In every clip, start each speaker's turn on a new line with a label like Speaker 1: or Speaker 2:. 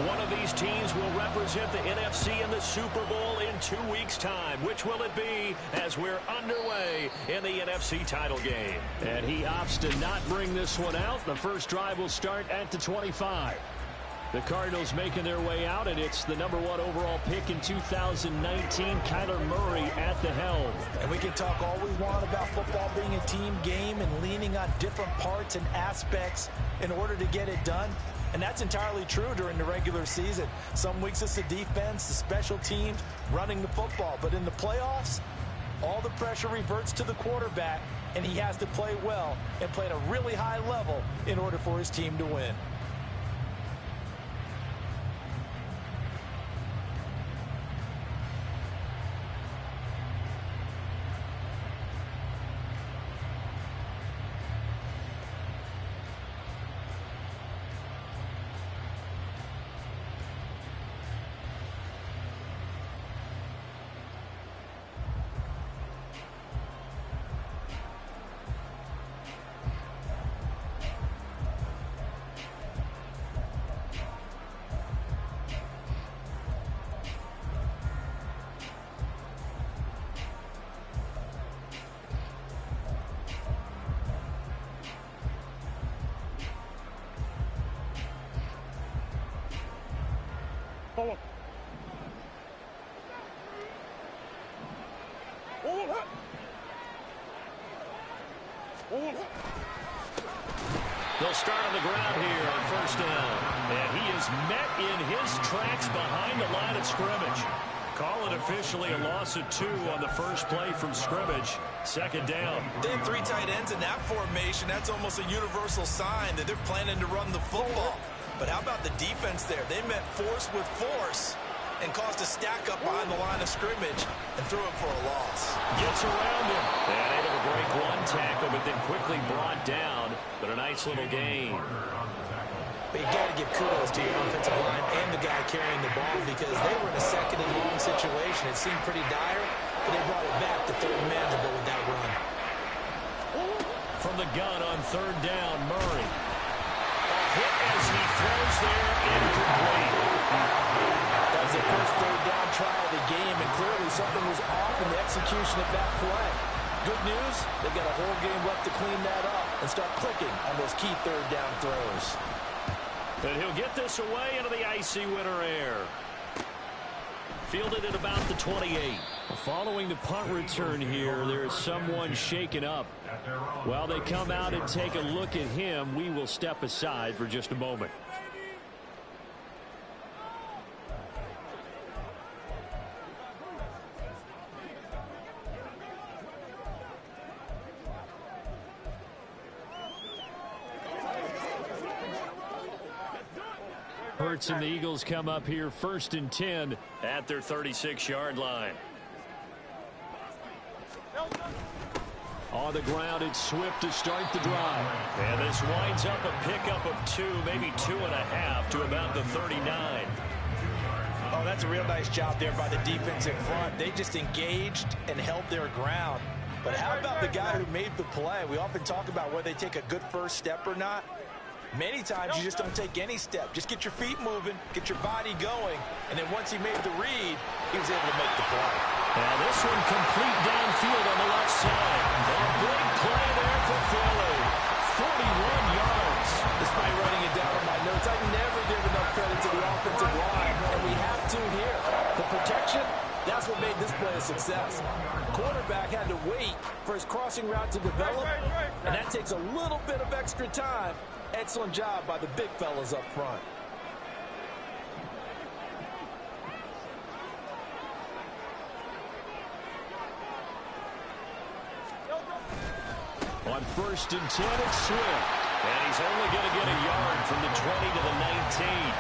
Speaker 1: One of these teams will represent the NFC in the Super Bowl in 2 weeks' time. Which will it be as we're underway in the NFC title game? And he opts to not bring this one out. The first drive will start at the 25. The Cardinals making their way out, and it's the #1 overall pick in 2019, Kyler Murray at the helm.
Speaker 2: And we can talk all we want about football being a team game and leaning on different parts and aspects in order to get it done. And that's entirely true during the regular season. Some weeks it's the defense, the special teams, running the football. But in the playoffs, all the pressure reverts to the quarterback, and he has to play well and play at a really high level in order for his team to win.
Speaker 1: They'll start on the ground here on first down. And he is met in his tracks behind the line of scrimmage. Call it officially a loss of 2 on the first play from scrimmage. Second down.
Speaker 2: They have 3 tight ends in that formation. That's almost a universal sign that they're planning to run the football. But how about the defense there? They met force with force and caused a stack up behind the line of scrimmage and threw him for a loss.
Speaker 1: Gets around him. And able to break one tackle, but then quickly brought down. But a nice little gain.
Speaker 2: But you got to give kudos to your offensive line and the guy carrying the ball because they were in a second and long situation. It seemed pretty dire, but they brought it back to third manageable with that run.
Speaker 1: From the gun on third down, Murray. A hit as he throws there, incomplete.
Speaker 2: That was the first third down try of the game, and clearly something was off in the execution of that play. Good news, they've got a whole game left to clean that up and start clicking on those key third down throws.
Speaker 1: But he'll get this away into the icy winter air. Fielded at about the 28. Following the punt return here, there's someone shaken up. While they come out and take a look at him, we will step aside for just a moment. Hurts and the Eagles come up here 1st and 10 at their 36-yard line. On the ground, it's Swift to start the drive. And this winds up a pickup of 2, maybe 2.5 to about the 39.
Speaker 2: Oh, that's a real nice job there by the defensive front. They just engaged and held their ground. But how about the guy who made the play? We often talk about whether they take a good first step or not. Many times you just don't take any step. Just get your feet moving, get your body going, and then once he made the read, he was able to make the play.
Speaker 1: Now this one complete downfield on the left side. A big play there for Philly. 41 yards.
Speaker 2: Despite writing it down in my notes, I never give enough credit to the offensive line, and we have to here. The protection, that's what made this play a success. Quarterback had to wait for his crossing route to develop, and that takes a little bit of extra time. Excellent job by the big fellas up front.
Speaker 1: On 1st and 10, it's Swift. And he's only going to get a yard from the 20 to the 19.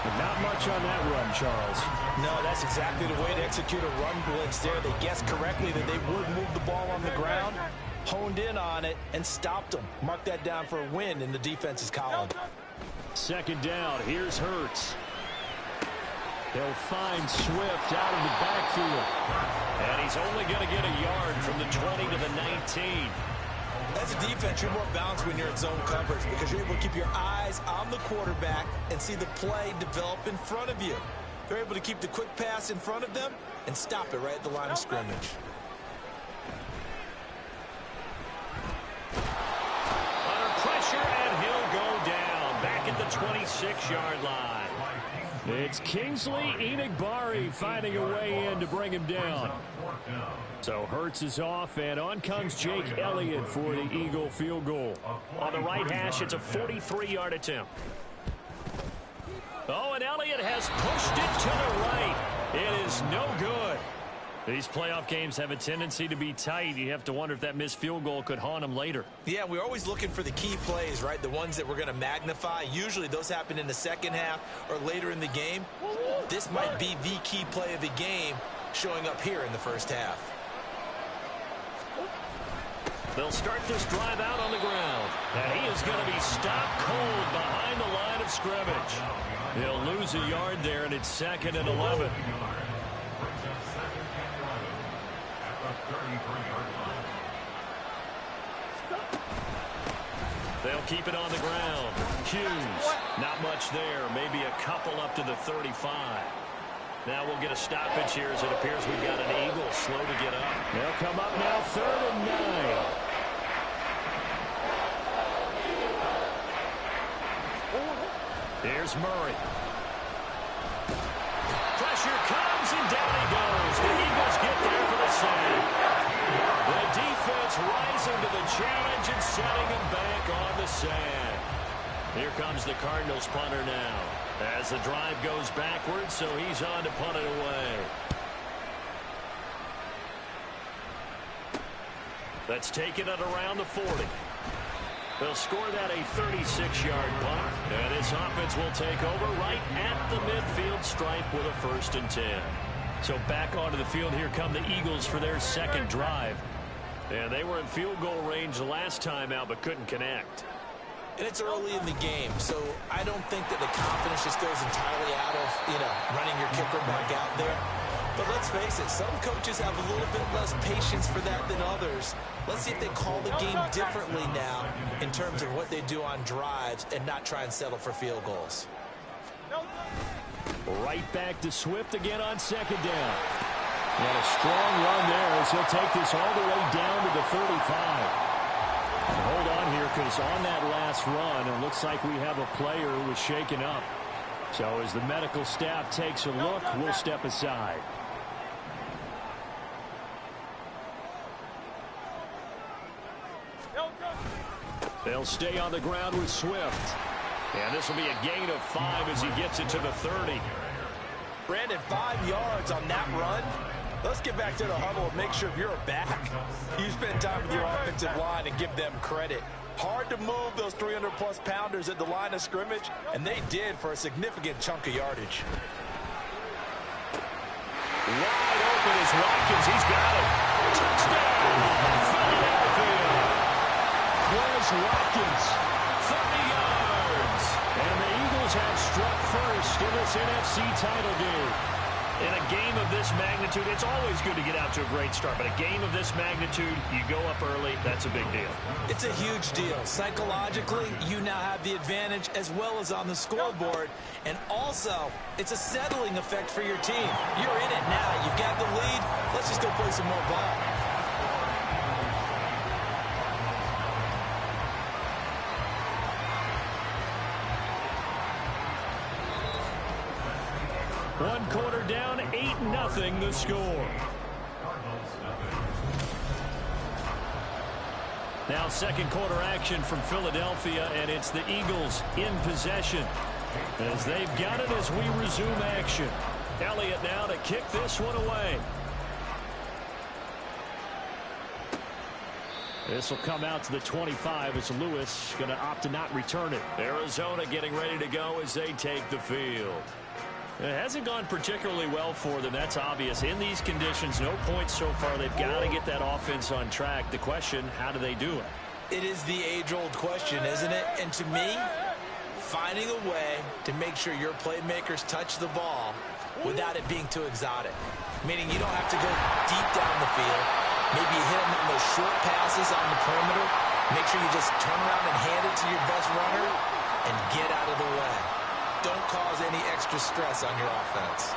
Speaker 1: But not much on that run, Charles.
Speaker 2: No, that's exactly the way to execute a run blitz there. They guessed correctly that they would move the ball on the ground, honed in on it, and stopped them. Mark that down for a win in the defense's column.
Speaker 1: Second down, here's Hurts. They'll find Swift out of the backfield. And he's only going to get a yard from the 20 to the 19.
Speaker 2: As a defense, you're more balanced when you're in zone coverage because you're able to keep your eyes on the quarterback and see the play develop in front of you. They're able to keep the quick pass in front of them and stop it right at the line of scrimmage.
Speaker 1: Under pressure, and he'll go down back at the 26-yard line. It's Kingsley Enagbari finding a way in to bring him down. So Hurts is off, and on comes Jake Elliott for the Eagle field goal. On the right hash, it's a 43-yard attempt. Oh, and Elliott has pushed it to the right. It is no good. These playoff games have a tendency to be tight. You have to wonder if that missed field goal could haunt them later.
Speaker 2: Yeah, we're always looking for the key plays, right? The ones that we're going to magnify. Usually those happen in the second half or later in the game. This might be the key play of the game showing up here in the first half.
Speaker 1: They'll start this drive out on the ground. And he is going to be stopped cold behind the line of scrimmage. He'll lose a yard there, and it's 2nd and 11. They'll keep it on the ground. Hughes, not much there. Maybe a couple up to the 35. Now we'll get a stoppage here as it appears we've got an Eagle slow to get up. They'll come up now 3rd and 9. Here's Murray. Pressure comes, and down he goes. The Eagles get there for the sack. The defense rising to the challenge and setting him back on the sack. Here comes the Cardinals punter now as the drive goes backwards, so he's on to punt it away. Let's take it at around the 40. They'll score that a 36-yard punt, and this offense will take over right at the midfield stripe with a 1st and 10. So back onto the field, here come the Eagles for their second drive. And they were in field goal range last time out, but couldn't connect.
Speaker 2: And it's early in the game, so I don't think that the confidence just goes entirely out of, running your kicker back out there. But let's face it, some coaches have a little bit less patience for that than others. Let's see if they call the game differently now in terms of what they do on drives and not try and settle for field goals.
Speaker 1: Right back to Swift again on 2nd down. And a strong run there as he'll take this all the way down to the 35. And hold on here, because on that last run, it looks like we have a player who was shaken up. So as the medical staff takes a look, we'll step aside. They'll stay on the ground with Swift. And this will be a gain of 5 as he gets it to the 30.
Speaker 2: Brandon, 5 yards on that run. Let's get back to the huddle and make sure if you're a back, you spend time with your offensive line and give them credit. Hard to move those 300-plus pounders at the line of scrimmage, and they did for a significant chunk of yardage.
Speaker 1: Wide open is Watkins. He's got it. Touchdown, Philadelphia. Where's Watkins? 30 yards. And the Eagles have struck first in this NFC title game. In a game of this magnitude, it's always good to get out to a great start, but a game of this magnitude, you go up early, that's a big deal.
Speaker 2: It's a huge deal. Psychologically, you now have the advantage as well as on the scoreboard, and also, it's a settling effect for your team. You're in it now. You've got the lead. Let's just go play some more ball.
Speaker 1: One quarter down, 8-0 the score. Now second quarter action from Philadelphia, and it's the Eagles in possession as they've got it as we resume action. Elliott now to kick this one away. This will come out to the 25 as Lewis going to opt to not return it. Arizona getting ready to go as they take the field. It hasn't gone particularly well for them. That's obvious. In these conditions, no points so far. They've got to get that offense on track. The question, how do they do it?
Speaker 2: It is the age-old question, isn't it? And to me, finding a way to make sure your playmakers touch the ball without it being too exotic. Meaning you don't have to go deep down the field. Maybe hit him on those short passes on the perimeter. Make sure you just turn around and hand it to your best runner and get out of the way. Don't cause any extra stress on your offense.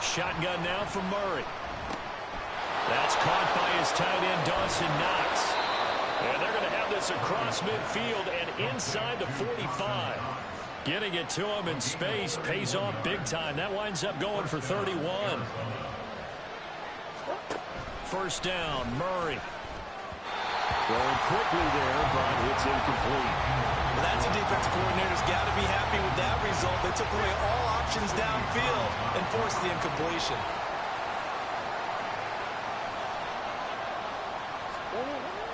Speaker 1: Shotgun now from Murray. That's caught by his tight end, Dawson Knox. And they're going to have this across midfield and inside the 45. Getting it to him in space pays off big time. That winds up going for 31. First down, Murray. Throwing quickly there, but it's incomplete.
Speaker 2: Well, that's a defensive coordinator's got to be happy with that result. They took away all options downfield and forced the incompletion.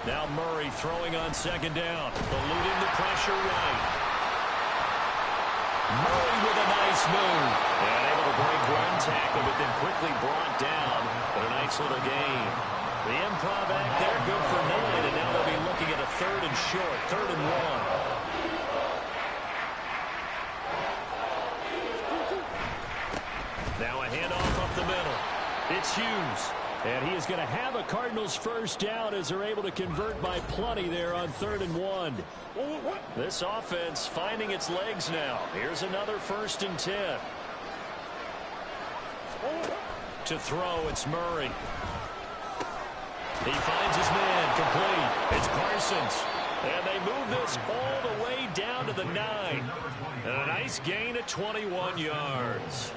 Speaker 1: Now Murray throwing on second down. Eluding the pressure right. Murray with a nice move. And able to break one tackle, but then quickly brought down. But a nice little gain. The improv act there, good for 9. And now they'll be looking at a third and short. 3rd and 1. Now a handoff up the middle. It's Hughes. And he is going to have a Cardinals first down as they're able to convert by plenty there on 3rd and 1. This offense finding its legs now. Here's another 1st and 10. To throw, it's Murray. He finds his man, complete. It's Parsons. And they move this all the way down to the 9. And a nice gain at 21 yards.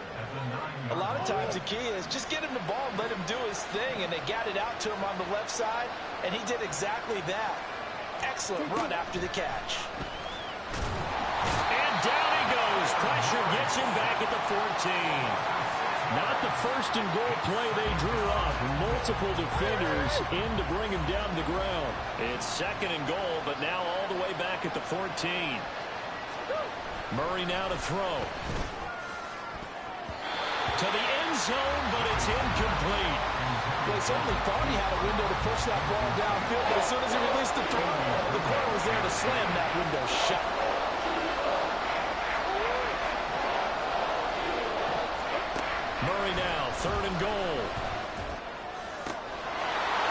Speaker 2: A lot of times the key is just get him the ball and let him do his thing, and they got it out to him on the left side, and he did exactly that. Excellent run after the catch.
Speaker 1: And down he goes. Pressure gets him back at the 14. Not the 1st and goal play they drew up. Multiple defenders in to bring him down to the ground. It's 2nd and goal, but now all the way back at the 14. Murray now to throw. To the end zone, but it's incomplete.
Speaker 2: Well, he certainly thought he had a window to push that ball downfield, but as soon as he released the throw, the corner was there to slam that window shut.
Speaker 1: Murray now, 3rd and goal.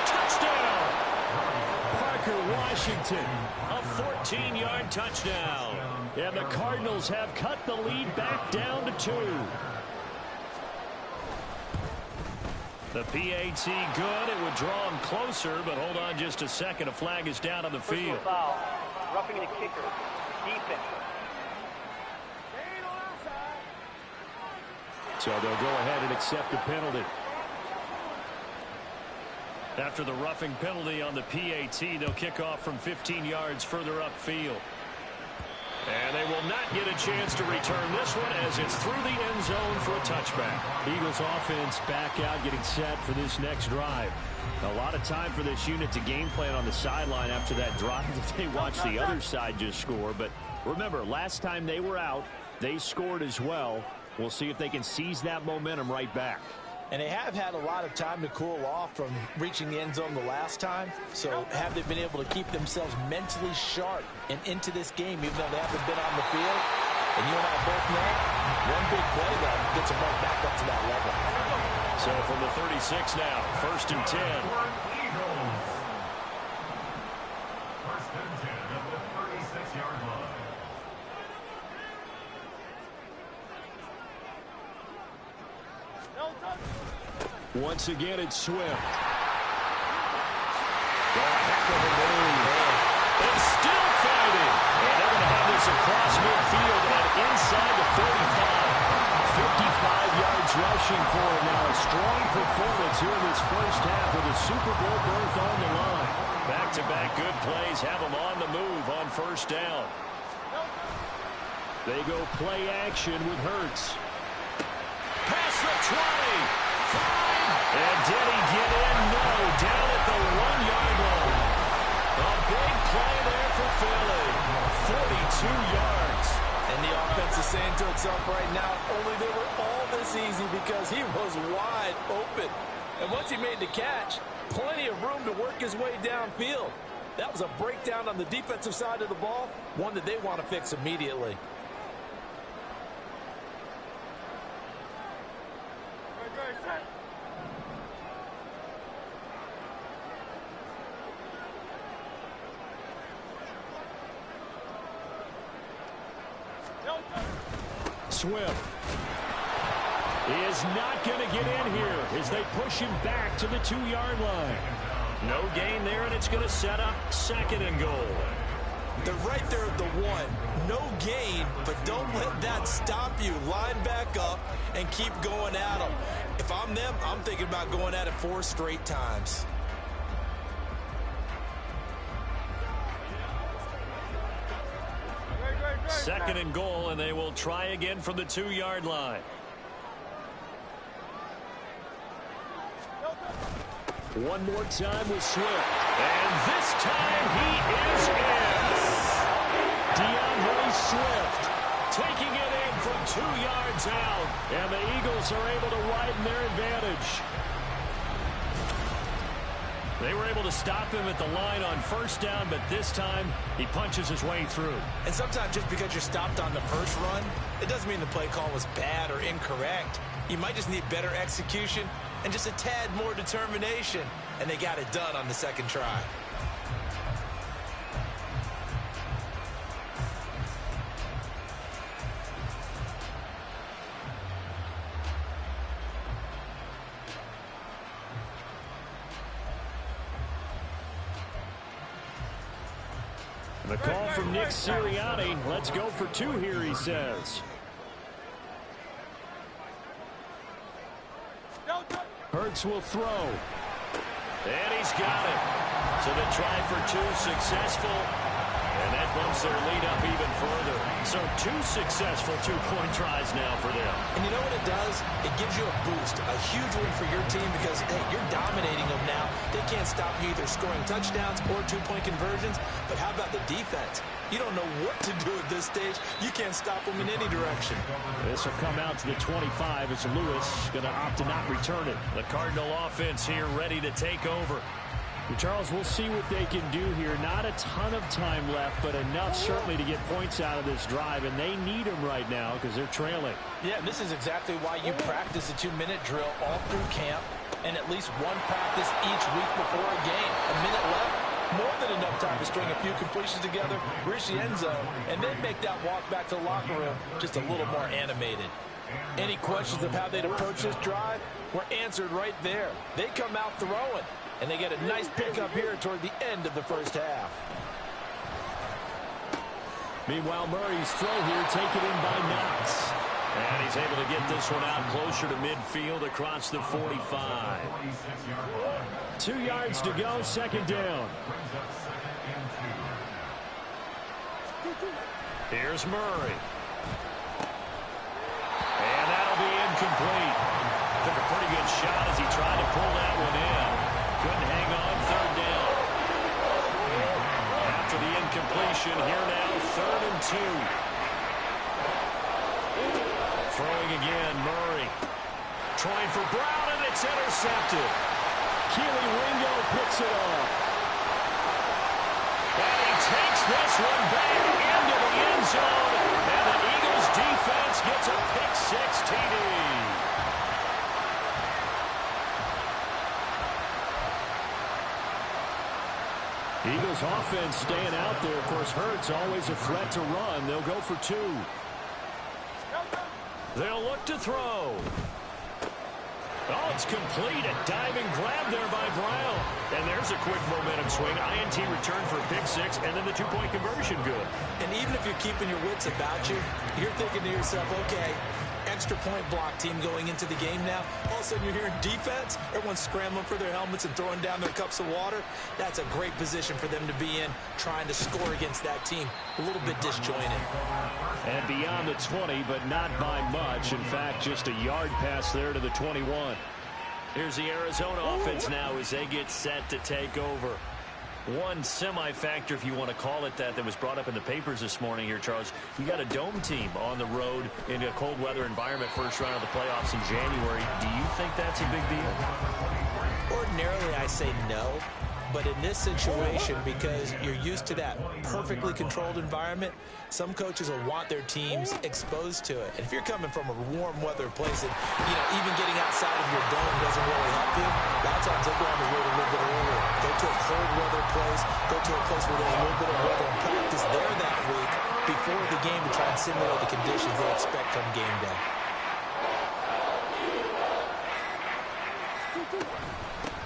Speaker 1: Touchdown! Parker Washington, a 14-yard touchdown. And the Cardinals have cut the lead back down to 2. The PAT good. It would draw him closer, but hold on just a second. A flag is down on the field.
Speaker 3: Foul. Roughing the kicker. Defense.
Speaker 1: So they'll go ahead and accept the penalty. After the roughing penalty on the PAT, they'll kick off from 15 yards further upfield. And they will not get a chance to return this one as it's through the end zone for a touchback. Eagles offense back out, getting set for this next drive. A lot of time for this unit to game plan on the sideline after that drive that they watched the other side just score. But remember, last time they were out, they scored as well. We'll see if they can seize that momentum right back.
Speaker 2: And they have had a lot of time to cool off from reaching the end zone the last time. So have they been able to keep themselves mentally sharp and into this game, even though they haven't been on the field? And you and I both know, one big play that gets them right back up to that level.
Speaker 1: So from the 36 now, 1st and 10.
Speaker 4: First and 10 at the 36-yard line.
Speaker 1: Once again, it's Swift. Oh, heck of a move. It's still fighting. And they're going to have this across midfield and inside the 35. 55 yards rushing for him now. A strong performance here in this first half with a Super Bowl berth on the line. Back-to-back good plays have them on the move on 1st down. They go play action with Hurts. Past the 20. 5. And did he get in? No. Down at the 1-yard line. A big play there for Philly. 42 yards.
Speaker 2: And the offense is saying to itself right now, only they were all this easy because he was wide open. And once he made the catch, plenty of room to work his way downfield. That was a breakdown on the defensive side of the ball, one that they want to fix immediately.
Speaker 1: Swift. He is not going to get in here as they push him back to the 2-yard line. No gain there, and it's going to set up 2nd and goal.
Speaker 2: They're right there at the 1. No gain, but don't let that stop you. Line back up and keep going at them. If I'm them, I'm thinking about going at it 4 straight times.
Speaker 1: Second and goal, and they will try again from the 2-yard line. One more time with Swift. And this time he is in. DeAndre Swift taking it in from 2 yards out. And the Eagles are able to widen their advantage. They were able to stop him at the line on 1st down, but this time he punches his way through.
Speaker 2: And sometimes just because you're stopped on the first run, it doesn't mean the play call was bad or incorrect. You might just need better execution and just a tad more determination. And they got it done on the 2nd try.
Speaker 1: The call from Nick Sirianni. Let's go for 2 here, he says. Hurts will throw. And he's got it. So the try for 2 successful. And that bumps their lead up even further. So 2 successful 2-point tries now for them.
Speaker 2: And you know what it does? It gives you a boost, a huge win for your team because, hey, you're dominating them now. They can't stop you either scoring touchdowns or 2-point conversions. But how about the defense? You don't know what to do at this stage. You can't stop them in any direction.
Speaker 1: This will come out to the 25 as Lewis going to opt to not return it. The Cardinal offense here ready to take over. Charles, we'll see what they can do here. Not a ton of time left, but enough certainly to get points out of this drive, and they need them right now because they're trailing.
Speaker 2: Yeah, this is exactly why you practice a 2-minute drill all through camp and at least one practice each week before a game. A minute left, more than enough time to string a few completions together, reach the end zone, and then make that walk back to the locker room just a little more animated. Any questions of how they'd approach this drive were answered right there. They come out throwing. And they get a nice pickup here toward the end of the 1st half.
Speaker 1: Meanwhile, Murray's throw here taken in by Knox. And he's able to get this one out closer to midfield across the 45. 2 yards to go, 2nd down. Here's Murray. And that'll be incomplete. Took a pretty good shot as he tried to pull that one in. Couldn't hang on, 3rd down. After the incompletion, here now, 3rd and 2. Throwing again, Murray. Trying for Brown, and it's intercepted. Keely Ringo picks it off. And he takes this one back into the end zone. And the Eagles defense gets a pick-6 TD. Eagles offense staying out there. Of course, Hurts always a threat to run. They'll go for 2. They'll look to throw. Oh, it's complete. A diving grab there by Brown. And there's a quick momentum swing. INT return for a pick-6, and then the 2-point conversion good.
Speaker 2: And even if you're keeping your wits about you, you're thinking to yourself, okay, extra point block team going into the game now. All of a sudden you're hearing defense. Everyone's scrambling for their helmets and throwing down their cups of water. That's a great position for them to be in, trying to score against that team. A little bit disjointed.
Speaker 1: And beyond the 20, but not by much. In fact, just a yard pass there to the 21. Here's the Arizona offense now as they get set to take over. One semi-factor, if you want to call it that, that was brought up in the papers this morning here, Charles. You got a dome team on the road in a cold weather environment, first round of the playoffs in January. Do you think that's a big deal?
Speaker 2: Ordinarily, I say no. But in this situation, because you're used to that perfectly controlled environment, some coaches will want their teams exposed to it. And if you're coming from a warm weather place and, even getting outside of your dome doesn't really help you, a lot of times they'll go on the road a little bit earlier. Go to a cold weather place, go to a place where there's a little bit of weather and practice there that week, before the game to try and simulate the conditions they expect come game day.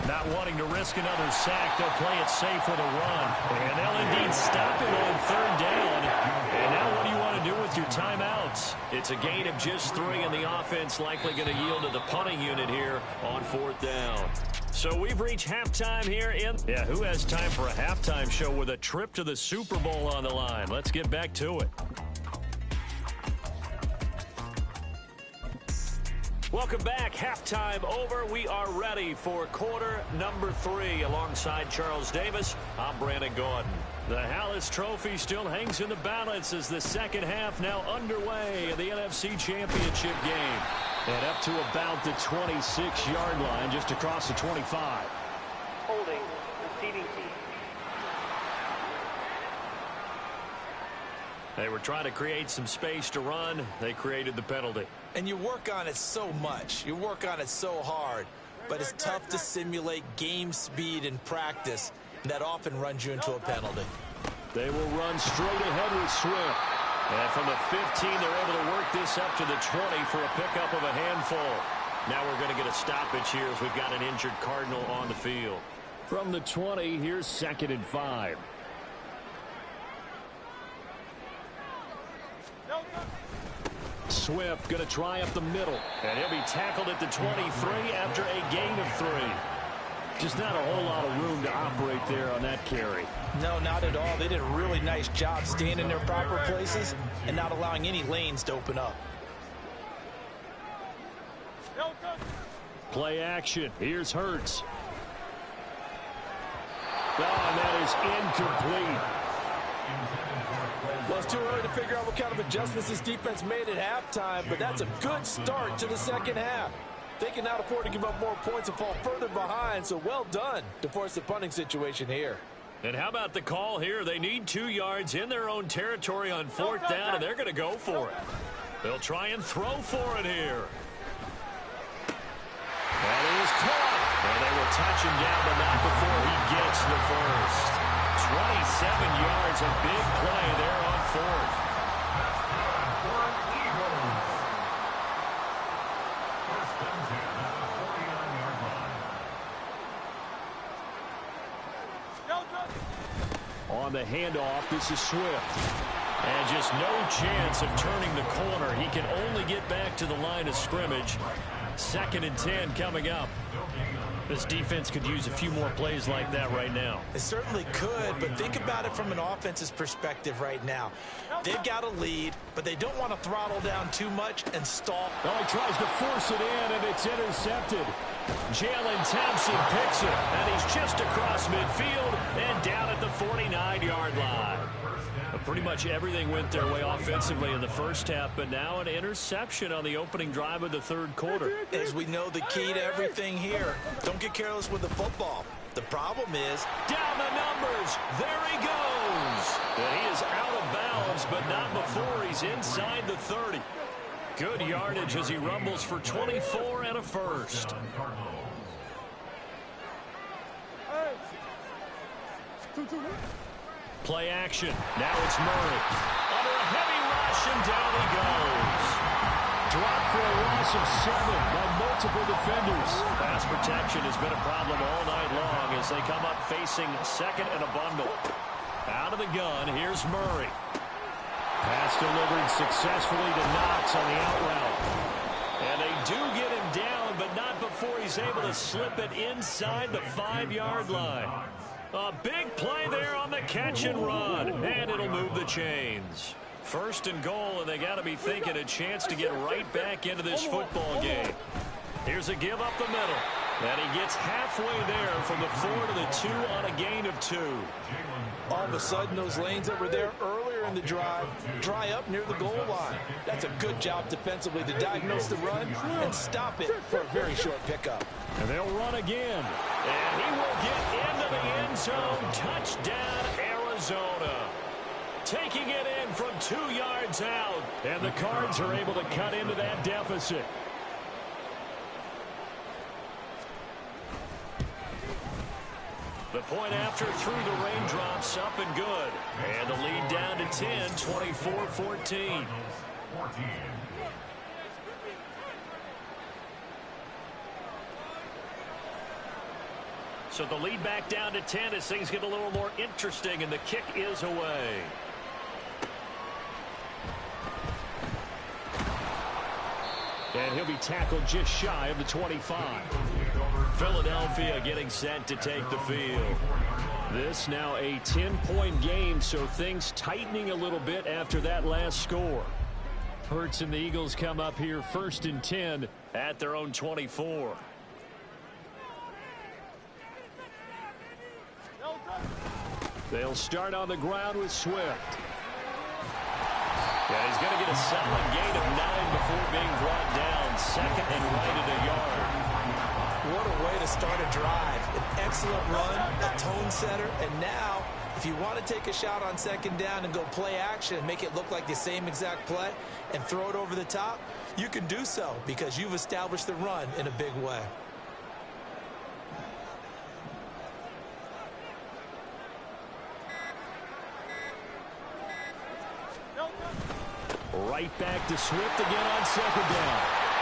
Speaker 1: Not wanting to risk another sack, they'll play it safe with a run. And they'll indeed stop it on third down. And now what do you want to do with your timeouts? It's a gain of just 3, and the offense likely going to yield to the punting unit here on fourth down. So we've reached halftime here in... Yeah, who has time for a halftime show with a trip to the Super Bowl on the line? Let's get back to it. Welcome back. Halftime over. We are ready for quarter number 3. Alongside Charles Davis, I'm Brandon Gordon. The Hallis Trophy still hangs in the balance as the second half now underway in the NFC Championship game. And up to about the 26-yard line, just across the 25.
Speaker 3: Holding, receiving team.
Speaker 1: They were trying to create some space to run. They created the penalty.
Speaker 2: And you work on it so much. You work on it so hard. But it's tough to simulate game speed in practice. That often runs you into a penalty.
Speaker 1: They will run straight ahead with Swift. And from the 15, they're able to work this up to the 20 for a pickup of a handful. Now we're going to get a stoppage here as we've got an injured Cardinal on the field. From the 20, here's 2nd and 5. Swift going to try up the middle. And he'll be tackled at the 23 after a gain of 3. Just not a whole lot of room to operate there on that carry.
Speaker 2: No, not at all. They did a really nice job staying in their proper places and not allowing any lanes to open up.
Speaker 1: Play action. Here's Hurts. Oh, and that is incomplete.
Speaker 2: Well, it's too early to figure out what kind of adjustments this defense made at halftime, but that's a good start to the second half. They can not afford to give up more points and fall further behind, so well done to force the punting situation here.
Speaker 1: And how about the call here? They need 2 yards in their own territory on fourth down, and they're going to go for it. They'll try and throw for it here. That is caught. And they will touch him down, but not before he gets the first. 27 yards, a big play there on fourth. On the handoff, this is Swift. And just no chance of turning the corner. He can only get back to the line of scrimmage. 2nd and 10 coming up. This defense could use a few more plays like that right now.
Speaker 2: It certainly could, but think about it from an offense's perspective right now. They've got a lead, but they don't want to throttle down too much and stall.
Speaker 1: Oh, he tries to force it in, and it's intercepted. Jalen Thompson picks it, and he's just across midfield and down at the 49-yard line. Pretty much everything went their way offensively in the first half, but now an interception on the opening drive of the third quarter.
Speaker 2: As we know, the key to everything here, don't get careless with the football. The problem is...
Speaker 1: down the numbers. There he goes. And he is out of bounds, but not before he's inside the 30. Good yardage as he rumbles for 24 and a first. Play action. Now it's Murray. Under a heavy rush, and down he goes. Dropped for a loss of 7 by multiple defenders. Pass protection has been a problem all night long as they come up facing 2nd and a bundle. Out of the gun, here's Murray. Pass delivered successfully to Knox on the out route. And they do get him down, but not before he's able to slip it inside the 5-yard line. A big play there on the catch and run, and it'll move the chains. 1st and goal, and they got to be thinking a chance to get right back into this football game. Here's a give up the middle, and he gets halfway there from the 4 to the 2 on a gain of 2.
Speaker 2: All of a sudden, those lanes that were there earlier in the drive dry up near the goal line. That's a good job defensively to diagnose the run and stop it for a very short pickup.
Speaker 1: And they'll run again. And he will get into the end zone. Touchdown, Arizona. Taking it in from 2 yards out. And the Cards are able to cut into that deficit. The point after through the raindrops, up and good. And the lead down to 10, 24-14. So the lead back down to 10 as things get a little more interesting, and the kick is away. And he'll be tackled just shy of the 25. Philadelphia getting set to take the field. This now a 10-point game, so things tightening a little bit after that last score. Hurts and the Eagles come up here 1st and 10 at their own 24. They'll start on the ground with Swift. Yeah, he's going to get a solid gain of 9 before being brought down. 2nd and right at a yard.
Speaker 2: What a way to start a drive. An excellent run, a tone setter, and now if you want to take a shot on 2nd down and go play action and make it look like the same exact play and throw it over the top, you can do so because you've established the run in a big way.
Speaker 1: Right back to Swift again on 2nd down.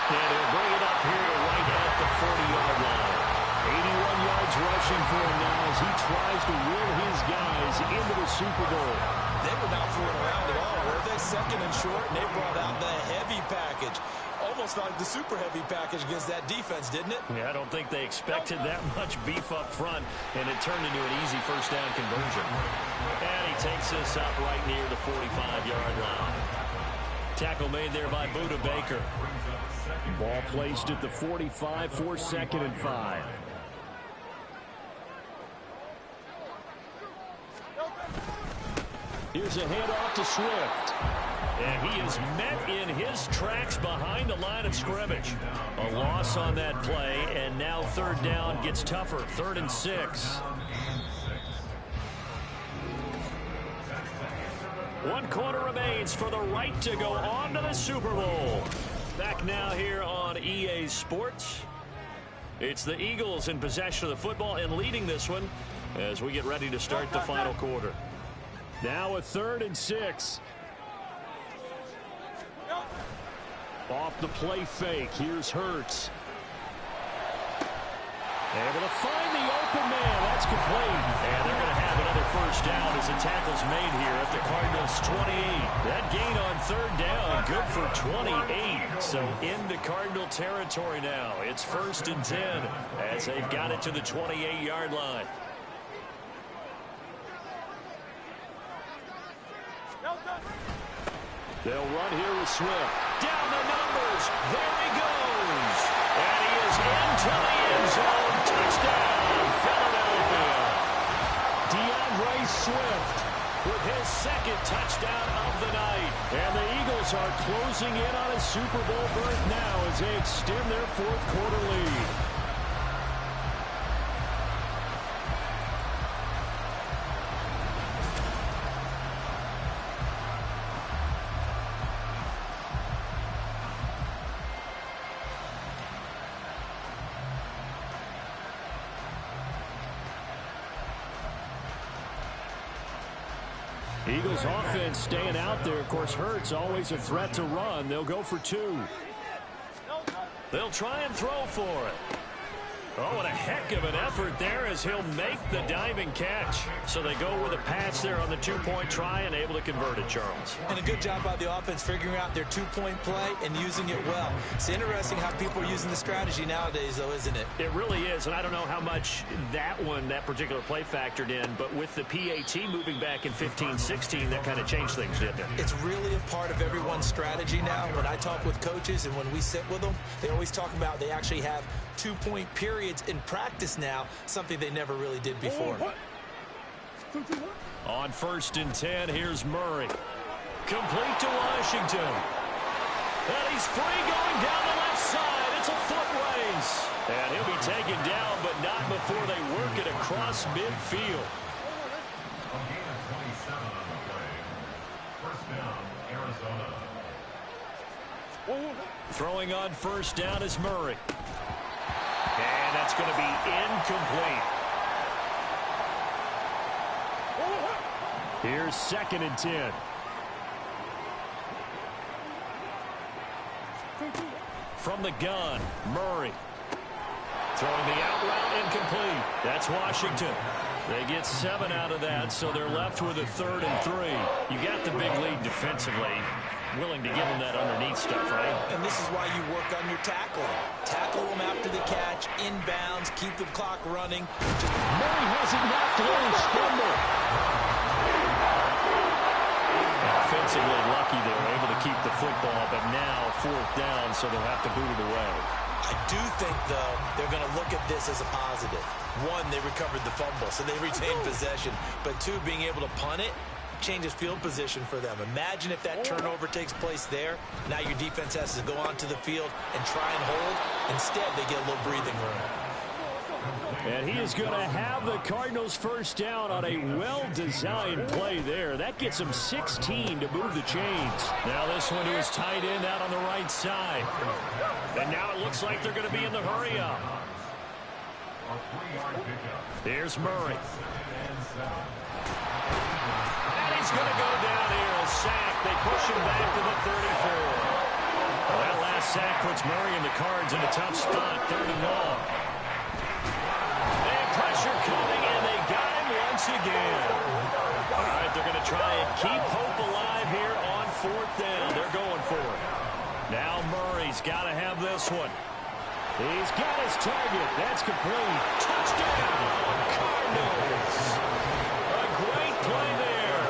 Speaker 1: And he'll bring it up here to right at the 40-yard line. 81 yards rushing for him now as he tries to will his guys into the Super Bowl.
Speaker 2: They were not fooling around at all, were they? 2nd and short, and they brought out the heavy package. Almost like the super heavy package against that defense, didn't it?
Speaker 1: Yeah, I don't think they expected that much beef up front, and it turned into an easy 1st down conversion. And he takes this up right near the 45-yard line. Tackle made there by Buda Baker. Ball placed at the 45 for 2nd and 5. Here's a handoff to Swift. And he is met in his tracks behind the line of scrimmage. A loss on that play, and now 3rd down gets tougher. 3rd and 6. 1 quarter remains for the right to go on to the Super Bowl. Back now here on EA Sports. It's the Eagles in possession of the football and leading this one as we get ready to start the final quarter. Now a 3rd and 6. Off the play fake. Here's Hurts. Able to find the open man. That's complete. And they're going to have another 1st down as the tackle's made here at the Cardinals' 28. That gain on 3rd down, good for 28. So into Cardinal territory now. It's 1st and 10 as they've got it to the 28-yard line. They'll run here with Swift. Down the numbers. There he goes. And he is into the end zone. Touchdown, Philadelphia. DeAndre Swift with his 2nd touchdown of the night. And the Eagles are closing in on a Super Bowl berth now as they extend their 4th quarter lead. Eagles offense staying out there. Of course, Hurts always a threat to run. They'll go for 2. They'll try and throw for it. Oh, what a heck of an effort there as he'll make the diving catch. So they go with a pass there on the 2-point try and able to convert it, Charles.
Speaker 2: And a good job by the offense figuring out their 2-point play and using it well. It's interesting how people are using the strategy nowadays, though, isn't it?
Speaker 1: It really is, and I don't know how much that particular play factored in, but with the PAT moving back in 15-16, that kind of changed things, didn't it?
Speaker 2: It's really a part of everyone's strategy now. When I talk with coaches and when we sit with them, they always talk about they actually have 2-point periods in practice now, something they never really did before.
Speaker 1: On 1st and 10, here's Murray. Complete to Washington. And he's free going down the left side. It's a foot race. And he'll be taken down, but not before they work it across midfield. Throwing on 1st down is Murray. And that's going to be incomplete. Here's 2nd and 10. From the gun, Murray. Throwing the out route incomplete. That's Washington. They get 7 out of that, so they're left with a 3rd and 3. You got the big lead defensively. Willing to give them that underneath stuff, right?
Speaker 2: And this is why you work on your tackling. Tackle them after the catch, inbounds, keep the clock running.
Speaker 1: Murray has it knocked loose. Stumble. Offensively lucky they were able to keep the football, but now 4th down, so they'll have to boot it away.
Speaker 2: I do think, though, they're going to look at this as a positive. 1, they recovered the fumble, so they retained possession. But 2, being able to punt it changes field position for them. Imagine if that turnover takes place there. Now your defense has to go onto the field and try and hold. Instead, they get a little breathing room.
Speaker 1: And he is going to have the Cardinals 1st down on a well-designed play there. That gets them 16 to move the chains. Now this one is tight end out on the right side. And now it looks like they're going to be in the hurry-up. Here's Murray. And he's going to go down here. A sack. They push him back to the 34. Well, that last sack puts Murray and the Cards in a tough spot. 3rd and long. Pressure coming, and they got him once again. All right, they're going to try and keep hope alive here on 4th down. They're going for it. Now Murray's got to have this one. He's got his target. That's complete. Touchdown, Cardinals. A great play there.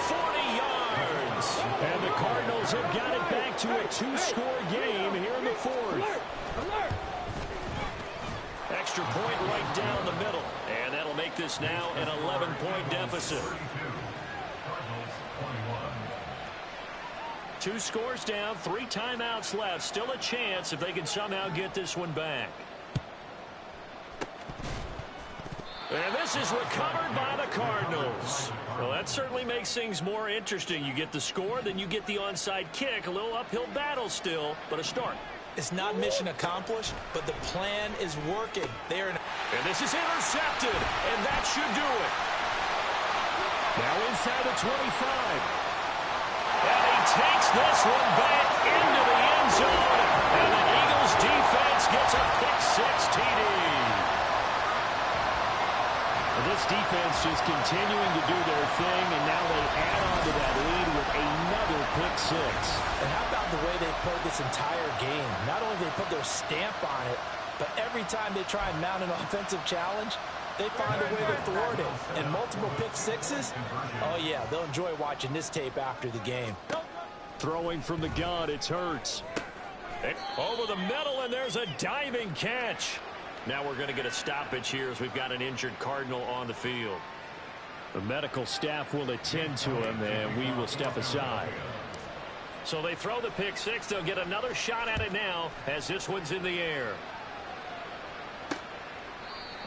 Speaker 1: 40 yards. And the Cardinals have got it back to a 2-score game here in the 4th. Extra point right down the middle. And that'll make this now an 11-point deficit. 2 scores down, 3 timeouts left. Still a chance if they can somehow get this one back. And this is recovered by the Cardinals. Well, that certainly makes things more interesting. You get the score, then you get the onside kick. A little uphill battle still, but a start.
Speaker 2: It's not mission accomplished, but the plan is working.
Speaker 1: And this is intercepted, and that should do it. Now inside the 25. And he takes this one back into the end zone, and the Eagles defense gets a pick-6 TD. This defense just continuing to do their thing, and now they add on to that lead with another pick-6.
Speaker 2: And how about the way they played this entire game? Not only did they put their stamp on it, but every time they try and mount an offensive challenge, they find a way to thwart it. And multiple pick-6s, oh yeah, they'll enjoy watching this tape after the game.
Speaker 1: Throwing from the gun, it's Hurts. Over the middle, and there's a diving catch. Now we're going to get a stoppage here as we've got an injured Cardinal on the field. The medical staff will attend to him, and we will step aside. So they throw the pick-6. They'll get another shot at it now as this one's in the air.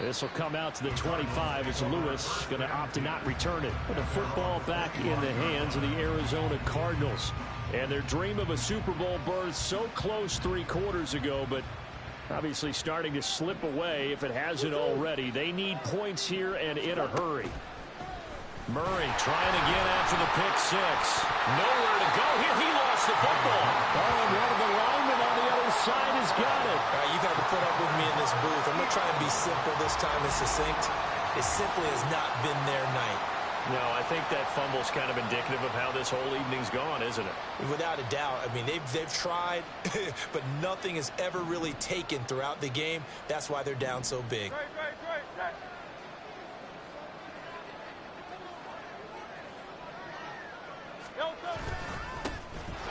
Speaker 1: This will come out to the 25 as Lewis going to opt to not return it. Put the football back in the hands of the Arizona Cardinals. And their dream of a Super Bowl berth so close 3 quarters ago, but obviously starting to slip away if it hasn't already. They need points here and in a hurry. Murray trying again after the pick-6. Nowhere to go here. He lost the football. Oh, and one of the linemen on the other side has got it.
Speaker 2: All right, you've had to put up with me in this booth. I'm going to try and be simple this time and succinct. It simply has not been their night.
Speaker 1: No, I think that fumble's kind of indicative of how this whole evening's gone, isn't it?
Speaker 2: Without a doubt. I mean, they've tried, but nothing has ever really taken throughout the game. That's why they're down so big.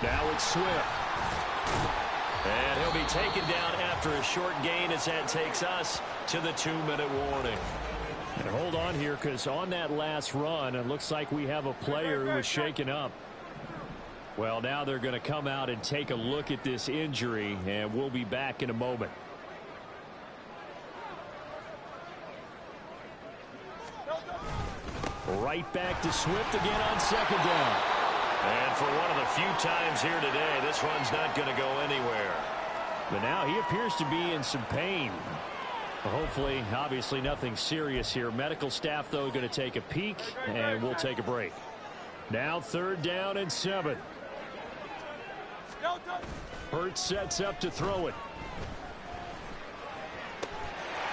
Speaker 1: Now it's Swift. And he'll be taken down after a short gain as that takes us to the 2-minute warning. And hold on here, because on that last run, it looks like we have a player who was shaken up. Well, now they're going to come out and take a look at this injury, and we'll be back in a moment. Right back to Swift again on 2nd down. And for one of the few times here today, this run's not going to go anywhere. But now he appears to be in some pain. Hopefully, obviously nothing serious here. Medical staff, though, going to take a peek, and we'll take a break. Now 3rd down and 7. Hurts sets up to throw it.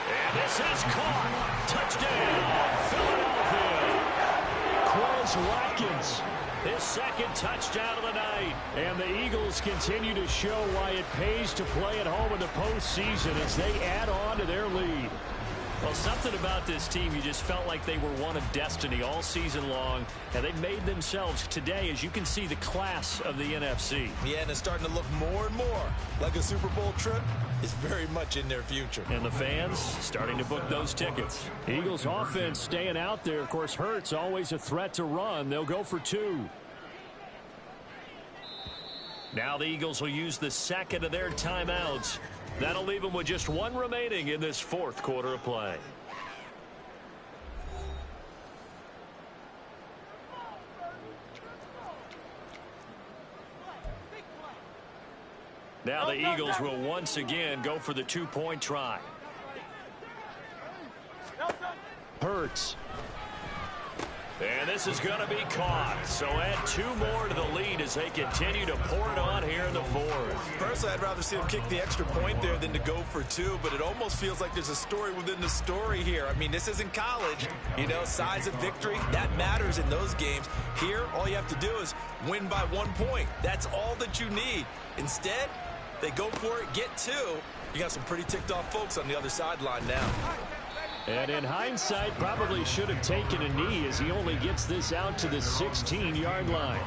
Speaker 1: And this is caught. Touchdown, Philadelphia. Quez Watkins, his 2nd touchdown of the night. And the Eagles continue to show why it pays to play at home in the postseason as they add on to their lead. Well, something about this team, you just felt like they were one of destiny all season long, and they made themselves today, as you can see, the class of the NFC.
Speaker 2: Yeah, and it's starting to look more and more like a Super Bowl trip is very much in their future.
Speaker 1: And the fans starting to book those tickets. Eagles offense staying out there. Of course, Hurts always a threat to run. They'll go for 2. Now the Eagles will use the 2nd of their timeouts. That'll leave them with just 1 remaining in this 4th quarter of play. Now the Eagles will once again go for the 2-point try. Hurts. And this is going to be caught. So add 2 more to the lead as they continue to pour it on here in the 4th.
Speaker 2: Personally, I'd rather see them kick the extra point there than to go for 2, but it almost feels like there's a story within the story here. I mean, this isn't college. You know, size of victory, that matters in those games. Here, all you have to do is win by 1 point. That's all that you need. Instead, they go for it, get 2. You got some pretty ticked off folks on the other sideline now.
Speaker 1: And in hindsight, probably should have taken a knee as he only gets this out to the 16-yard line.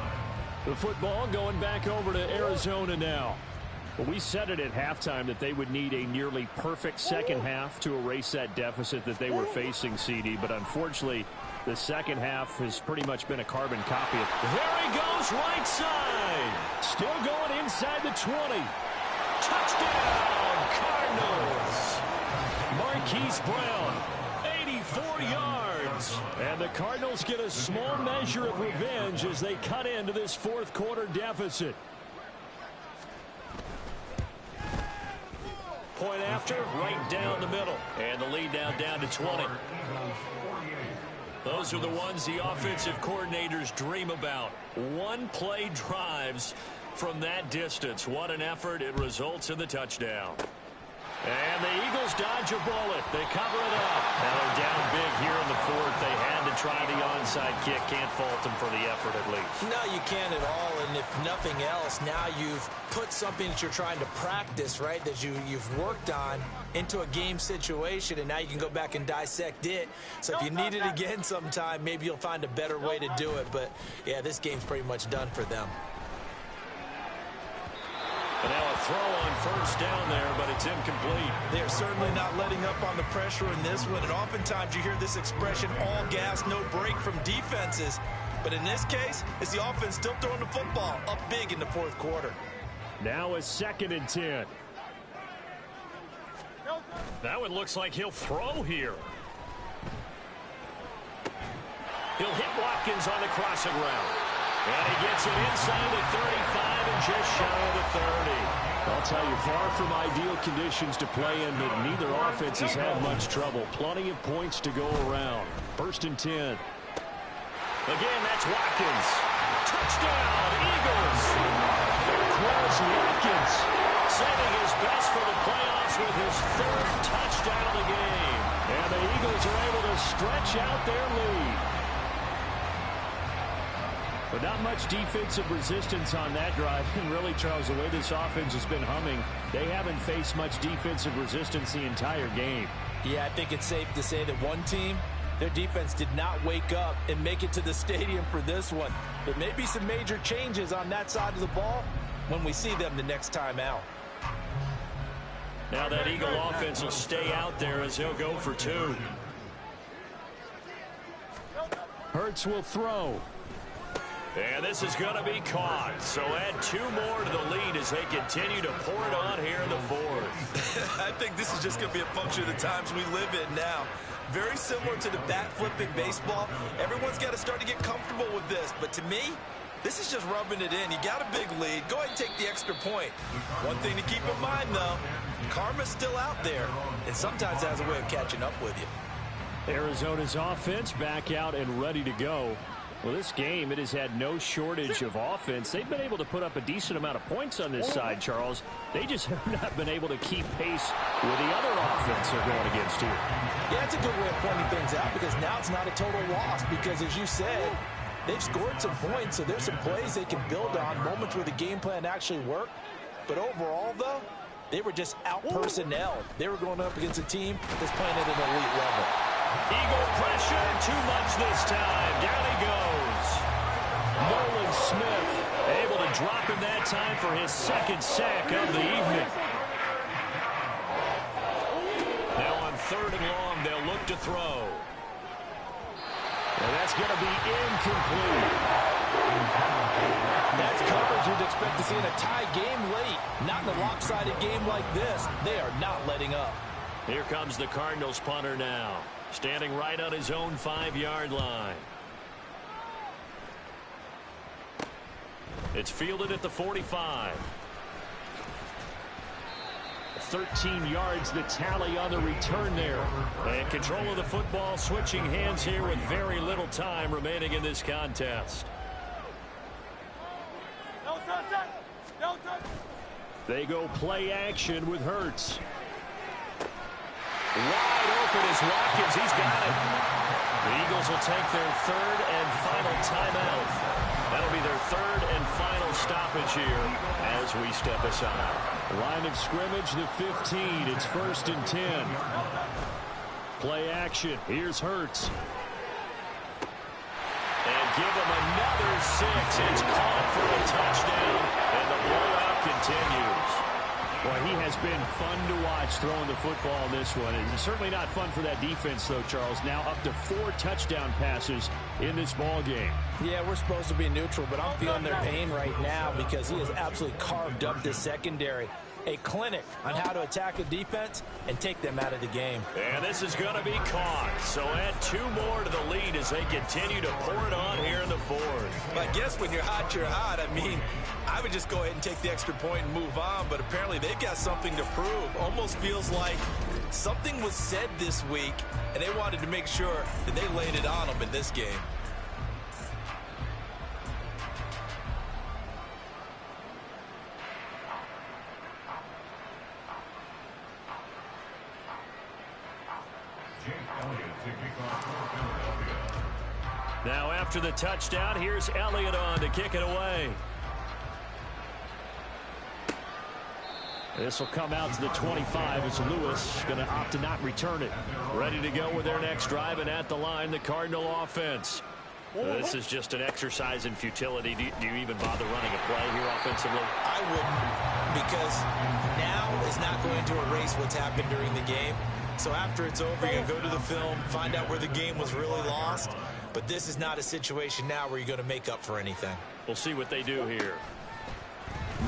Speaker 1: The football going back over to Arizona now. Well, we said it at halftime that they would need a nearly perfect second half to erase that deficit that they were facing, CD. But unfortunately, the second half has pretty much been a carbon copy of. There he goes, right side. Still going inside the 20. Touchdown, Cardinals. Marquise Brown, 84 yards. And the Cardinals get a small measure of revenge as they cut into this 4th quarter deficit. Point after, right down the middle. And the lead now down to 20. Those are the ones the offensive coordinators dream about. 1-play drives from that distance. What an effort. It results in the touchdown. And the Eagles dodge a bullet. They cover it up. Now they're down big here in the 4th. They had to try the onside kick. Can't fault them for the effort at least.
Speaker 2: No, you can't at all. And if nothing else, now you've put something that you're trying to practice, right, that you've worked on into a game situation, and now you can go back and dissect it. So if you need it again sometime, maybe you'll find a better way to do it. But, yeah, this game's pretty much done for them.
Speaker 1: And now a throw on 1st down there, but it's incomplete.
Speaker 2: They're certainly not letting up on the pressure in this one. And oftentimes you hear this expression, all gas, no break from defenses. But in this case, it's the offense still throwing the football up big in the 4th quarter.
Speaker 1: Now a 2nd and 10. That one looks like he'll throw here. He'll hit Watkins on the crossing route. And he gets it inside the 35 and just shy of the 30. I'll tell you, far from ideal conditions to play in, but neither offense has had much trouble. Plenty of points to go around. 1st and 10. Again, that's Watkins. Touchdown, Eagles. Quez Watkins saving his best for the playoffs with his 3rd touchdown of the game. And the Eagles are able to stretch out their lead. But not much defensive resistance on that drive. And really, Charles, the way this offense has been humming, they haven't faced much defensive resistance the entire game.
Speaker 2: Yeah, I think it's safe to say that one team, their defense did not wake up and make it to the stadium for this one. There may be some major changes on that side of the ball when we see them the next time out.
Speaker 1: Now that Eagle offense will stay out there as he'll go for 2. Hurts will throw. And this is going to be caught. So add 2 more to the lead as they continue to pour it on here in the 4th.
Speaker 2: I think this is just going to be a function of the times we live in now. Very similar to the bat flipping baseball. Everyone's got to start to get comfortable with this. But to me, This is just rubbing it in. You got a big lead. Go ahead and take the extra point. One thing to keep in mind, though, karma's still out there, and sometimes has a way of catching up with you.
Speaker 1: Arizona's offense back out and ready to go. Well, this game, it has had no shortage of offense. They've been able to put up a decent amount of points on this side, Charles. They just have not been able to keep pace with the other offense they're going against here.
Speaker 2: Yeah, it's a good way of pointing things out because now it's not a total loss because, as you said, they've scored some points, so there's some plays they can build on, moments where the game plan actually worked. But overall, though, they were just out-personnelled. They were going up against a team that's playing at an elite level.
Speaker 1: Eagle pressure, too much this time. Down he goes. Nolan Smith able to drop him that time for his second sack of the evening. Now on 3rd and long, they'll look to throw. And that's going to be incomplete.
Speaker 2: That's coverage you'd expect to see in a tie game late. Not in a lopsided game like this. They are not letting up.
Speaker 1: Here comes the Cardinals punter now. Standing right on his own 5-yard line. It's fielded at the 45. 13 yards the tally on the return there. And control of the football switching hands here with very little time remaining in this contest. They go play action with Hurts. Wide open is Watkins. He's got it. The Eagles will take their 3rd and final timeout. That'll be their 3rd and final stoppage here as we step aside. Line of scrimmage, the 15. It's 1st and 10. Play action. Here's Hurts. And give him another 6. It's caught for a touchdown. And the blowout continues. Well, he has been fun to watch throwing the football in this one. It's certainly not fun for that defense, though, Charles. Now up to 4 touchdown passes in this ball game.
Speaker 2: Yeah, we're supposed to be neutral, but I'm feeling their pain right now because he has absolutely carved up this secondary. A clinic on how to attack a defense and take them out of the game.
Speaker 1: And this is going to be caught. So add 2 more to the lead as they continue to pour it on here in the 4th.
Speaker 2: I guess when you're hot, you're hot. I mean, I would just go ahead and take the extra point and move on, but apparently they've got something to prove. Almost feels like something was said this week, and they wanted to make sure that they laid it on them in this game.
Speaker 1: Now after the touchdown, here's Elliott on to kick it away. This will come out to the 25 as Lewis going to opt to not return it. Ready to go with their next drive, and at the line, the Cardinal offense. This is just an exercise in futility. Do you even bother running a play here offensively?
Speaker 2: I wouldn't, because now is not going to erase what's happened during the game. So after it's over, you're going to go to the film, find out where the game was really lost. But this is not a situation now where you're going to make up for anything.
Speaker 1: We'll see what they do here.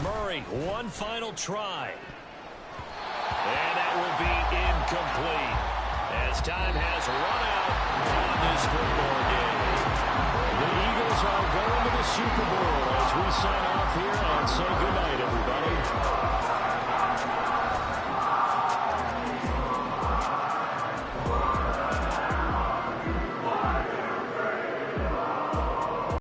Speaker 1: Murray, one final try. And that will be incomplete as time has run out on this